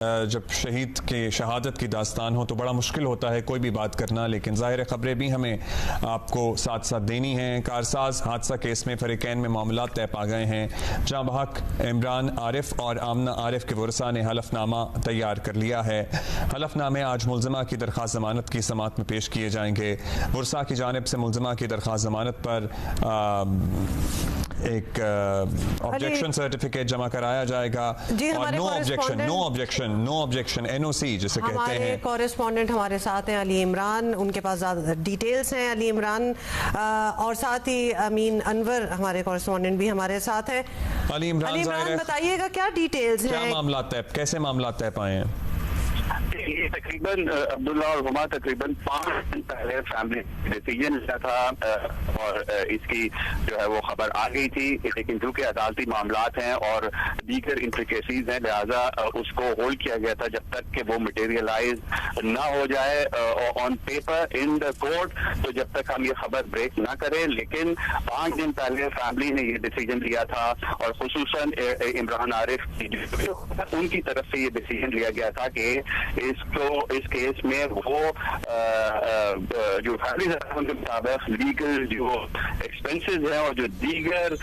जब शहीद के शहादत की दास्तान हो तो बड़ा मुश्किल होता है कोई भी बात करना, लेकिन ज़ाहिर खबरें भी हमें आपको साथ साथ देनी हैं। कारसाज हादसा केस में फरीकैन में मामला तय पा गए हैं। जहां बहक इमरान आरिफ और आमना आरिफ के वरसा ने हलफनामा तैयार कर लिया है। हलफनामे आज मुलजमा की दरख्वास्त जमानत की समात में पेश किए जाएंगे। वरसा की जानिब से मुलजमा की दरख्वास्त जमानत पर एक ऑब्जेक्शन सर्टिफिकेट जमा कराया जाएगा और नो ऑब्जेक्शन NOC जिसे कहते हैं। हमारे कॉरेस्पॉन्डेंट हमारे साथ हैं अली इमरान, उनके पास ज़्यादा डिटेल्स हैं। अली इमरान और साथ ही अमीन अनवर हमारे कॉरेस्पॉन्डेंट भी हमारे साथ हैं। अली इमरान बताइएगा क्या डिटेल्स हैं, क्या मामला तय, कैसे मामला तय पाए हैं? ये तकरीबन अब्दुल्ला और हुमा तकरीबन 5 दिन पहले फैमिली डिसीजन लिया था और इसकी जो है वो खबर आ गई थी, लेकिन क्योंकि अदालती मामलात हैं और दीगर इंट्रिकेसीज हैं, लिहाजा उसको होल्ड किया गया था जब तक कि वो मटेरियलाइज ना हो जाए on paper in the court, तो जब तक हम ये खबर ब्रेक ना करें। लेकिन 5 दिन पहले फैमिली ने ये डिसीजन लिया था और खुसूसन इमरान आरिफ उनकी तरफ से ये डिसीजन लिया गया था कि इस केस में वो जो फैमिली के मुताबिक लीगल जो एक्सपेंसेस हैं और जो दीगर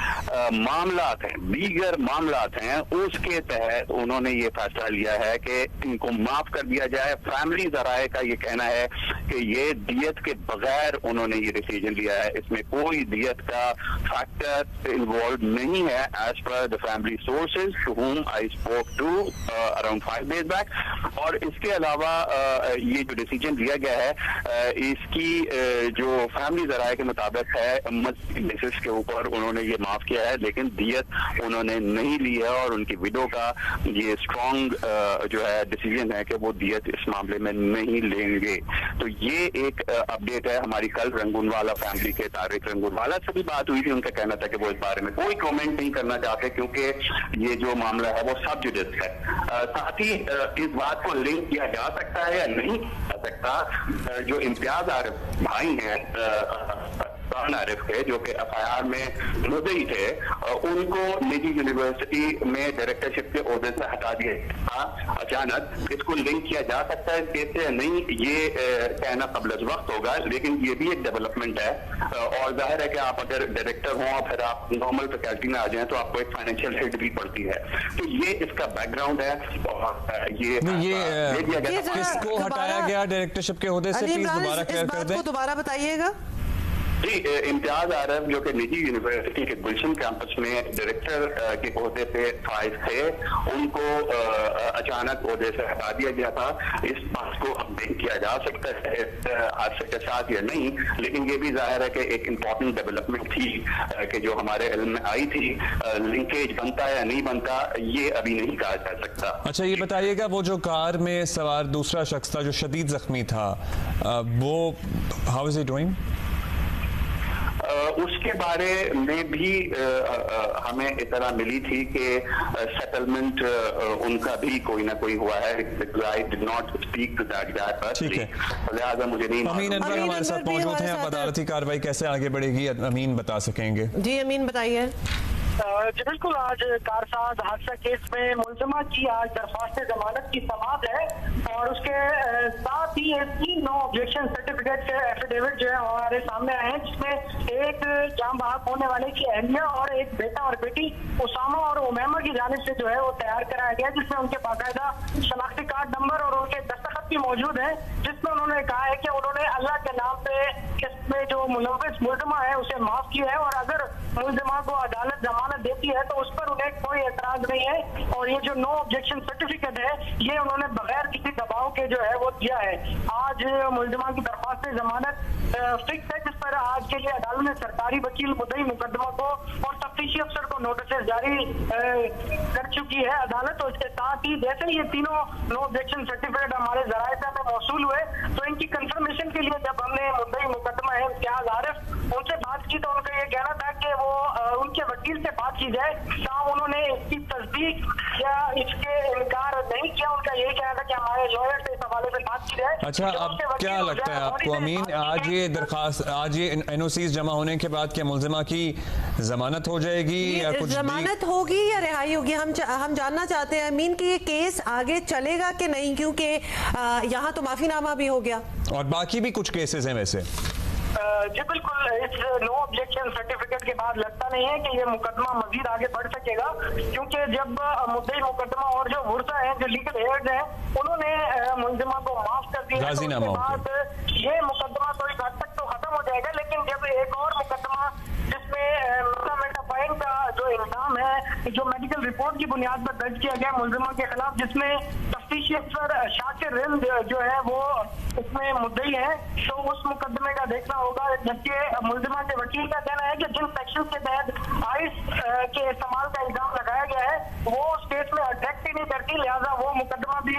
मामलात हैं उसके तहत उन्होंने ये फैसला लिया है कि इनको माफ कर दिया जाए। फैमिली ज़राए का ये कहना है कि ये दियत के बगैर उन्होंने ये डिसीजन लिया है, इसमें कोई दियत का फैक्टर इन्वॉल्व नहीं है as per the family sources to whom I spoke to around 5 days back. और इसके अलावा ये जो डिसीजन लिया गया है इसकी जो फैमिली ज़राए के मुताबिक है मज़ीद बेसिस के ऊपर उन्होंने ये माफ किया है, लेकिन दियत उन्होंने नहीं ली है और उनकी विडो का ये स्ट्रॉन्ग जो है डिसीजन है कि वो दियत इस मामले में नहीं लेंगे। तो ये एक अपडेट है हमारी। कल रंगूनवाला फैमिली के तारिक रंगूनवाला से भी बात हुई थी, उनका कहना था कि वो इस बारे में कोई कमेंट नहीं करना चाहते क्योंकि ये जो मामला है वो सब जुडिस है। साथ ही इस बात को लिंक किया जा सकता है या नहीं जा सकता, जो इम्तियाज आरिफ भाई हैं आरिफ के जो कि FIR में मुद्दई थे, उनको निजी यूनिवर्सिटी में डायरेक्टरशिप के ओहदे से हटा दिया था अचानक। इसको लिंक किया जा सकता है केस से या नहीं, ये कहना कबल वक्त होगा, लेकिन ये भी एक डेवलपमेंट है। और जाहिर है कि आप अगर डायरेक्टर हों और फिर आप नॉर्मल फैकल्टी में आ जाएं तो आपको एक फाइनेंशियल हिट भी पड़ती है। तो ये इसका बैकग्राउंड है। ये किसको हटाया गया डायरेक्टरशिप के ओहदे से, प्लीज दोबारा क्लियर कर दें। दोबारा बताइएगा जी। इम्तियाज आरफ जो कि निजी यूनिवर्सिटी के गुलशन कैंपस में डायरेक्टर के ओहदे पे फाइज थे, उनको अचानक ओहदे से हटा दिया गया था। इस बात को अब लिंक किया जा सकता है हादसे के साथ या नहीं, लेकिन ये भी जाहिर है कि एक इम्पॉर्टेंट डेवलपमेंट थी कि जो हमारे इल्म में आई थी। लिंकेज बनता है या नहीं बनता ये अभी नहीं कहा जा सकता। अच्छा, ये बताइएगा वो जो कार में सवार दूसरा शख्स था जो शदीद जख्मी था, वो हाउ इज ही डूइंग? उसके बारे में भी हमें इतना मिली थी कि सेटलमेंट उनका भी कोई ना कोई हुआ है। I did not speak to that guy personally, लिहाजा मुझे नहीं। अमीन अनवर हमारे साथ मौजूद हैं। अब अदालती कार्रवाई कैसे आगे बढ़ेगी अमीन बता सकेंगे? जी अमीन बताइए। जी बिल्कुल, आज कारसाज हादसा केस में मुलजमा की आज दरख्वास्त जमानत की समाअत है और उसके साथ ही 3 नो ऑब्जेक्शन सर्टिफिकेट के एफिडेविट जो है हमारे सामने आए हैं, जिसमें एक जाम बहक होने वाले की अहलिया और एक बेटा और बेटी उसामा और उमैमा की जानिब से जो है वो तैयार कराया गया, जिसमें उनके बाकायदा शनाख्ती कार्ड नंबर और उनके दस्तखत भी मौजूद है, जिसमें उन्होंने कहा है कि उन्होंने अल्लाह के नाम पे इसमें जो मुलव्विस मुलजमा है उसे माफ किया है और अगर मुलजमा को अदालत जमानत देती है तो उस पर उन्हें कोई एतराज नहीं है। और ये जो नो ऑब्जेक्शन सर्टिफिकेट है ये उन्होंने बगैर किसी दबाव के जो है वो दिया है। आज मुलजमा की दरख्वास्त जमानत फिक्स है, जिस पर आज के लिए अदालत ने सरकारी वकील मुद्दई मुकदमा को और तफ्तीशी अफसर को नोटिस जारी कर चुकी है अदालत। और इसके साथ ही जैसे ये तीनों नो ऑब्जेक्शन सर्टिफिकेट हमारे जराये से हमें मौसूल हुए तो इनकी कंफर्मेशन के लिए जब हमने मुद्दई मुकदमा है इम्तियाज आरिफ उनसे बात की तो उनका ये कहना था कि वो उनके वकील से बात की जाए। साहब उन्होंने इसकी तस्दीक या इसके इनकार नहीं किया। उनका यही कहना था कि हमारे लॉयर से हवाले से बात की जाए। अच्छा, अब क्या लगता है आपको अमीन, आज ये दरखास्त, आज ये NOCs जमा होने के बाद क्या मुलजिमा की जमानत हो जाएगी या कुछ जमानत होगी या रिहाई होगी? हम जानना चाहते हैं अमीन कि ये केस आगे चलेगा कि नहीं, क्योंकि यहाँ तो माफीनामा भी हो गया और बाकी भी कुछ केसेस हैं वैसे। जी बिल्कुल, इस नो ऑब्जेक्शन सर्टिफिकेट के बाद लगता नहीं है कि ये मुकदमा मजीद आगे बढ़ सकेगा, क्योंकि जब मुद्दई मुकदमा और जो वर्सा है, जो लीगल हेड्स हैं, उन्होंने मुलजिमा को माफ कर दिया, तो उसके बाद ये मुकदमा तो इस हद तक तो खत्म हो जाएगा। लेकिन जब एक और मुकदमा जिसमें फाइन का जो इल्जाम है, जो मेडिकल रिपोर्ट की बुनियाद पर दर्ज किया गया मुलजिमा के खिलाफ, जिसमें तफ्तीशी अफसर शाकिर रिंद जो है वो इसमें मुद्दई है, तो उस मुकदमे का देखना होगा। जबकि मुलजिमा के वकील का कहना है कि जिन सेक्शन के तहत आइस के इस्तेमाल का इल्जाम लगाया गया है वो उस केस में अट्रैक्ट ही नहीं करती, लिहाजा वो मुकदमा भी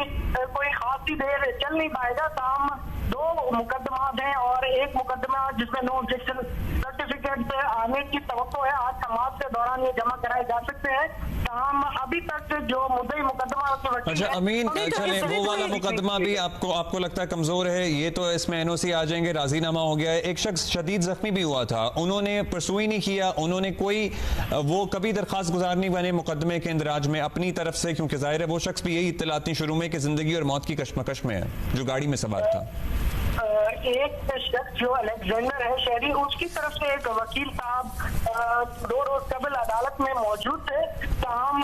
कोई खासी देर चल नहीं पाएगा। ताम दो मुकदमा हैं और एक मुकदमा जिसमें नो ऑब्जेक्शन सर्टिफिकेट आने की तवक्को है, आज समाज के दौरान ये जमा कराए जा सकते हैं। ताम अभी तक जो मुद्दई मुकदमा के वकील, अच्छा अमीन, चले वो वाला मुकदमा भी आपको लगता है कमजोर है? ये तो इसमें NOC आ जाएंगे, राजीनामा हो गया है। एक शख्स शदीद जख्मी भी हुआ था, उन्होंने परसू ही नहीं किया, उन्होंने कोई वो कभी दरखास्त गुजार नहीं बने मुकदमे के इंदराज में अपनी तरफ से, क्योंकि जाहिर है वो शख्स भी यही इत्तलात थी शुरू में कि जिंदगी और मौत की कशमकश में है, जो गाड़ी में सवार था। एक शख्स जो अलेक्जेंडर है शहरी, उसकी तरफ से एक वकील साहब 2 रोज कबल अदालत में मौजूद थे। ताहम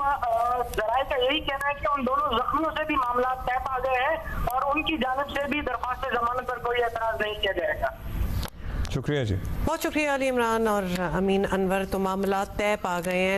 जराये का यही कहना है कि उन दोनों जख्मियों से भी मामला तय पा गए हैं और उनकी जानिब से भी दरख्वास्त जमानत पर कोई एतराज नहीं किया जाएगा। शुक्रिया जी, बहुत शुक्रिया अली इमरान और अमीन अनवर, तो मामला तय पा गए हैं।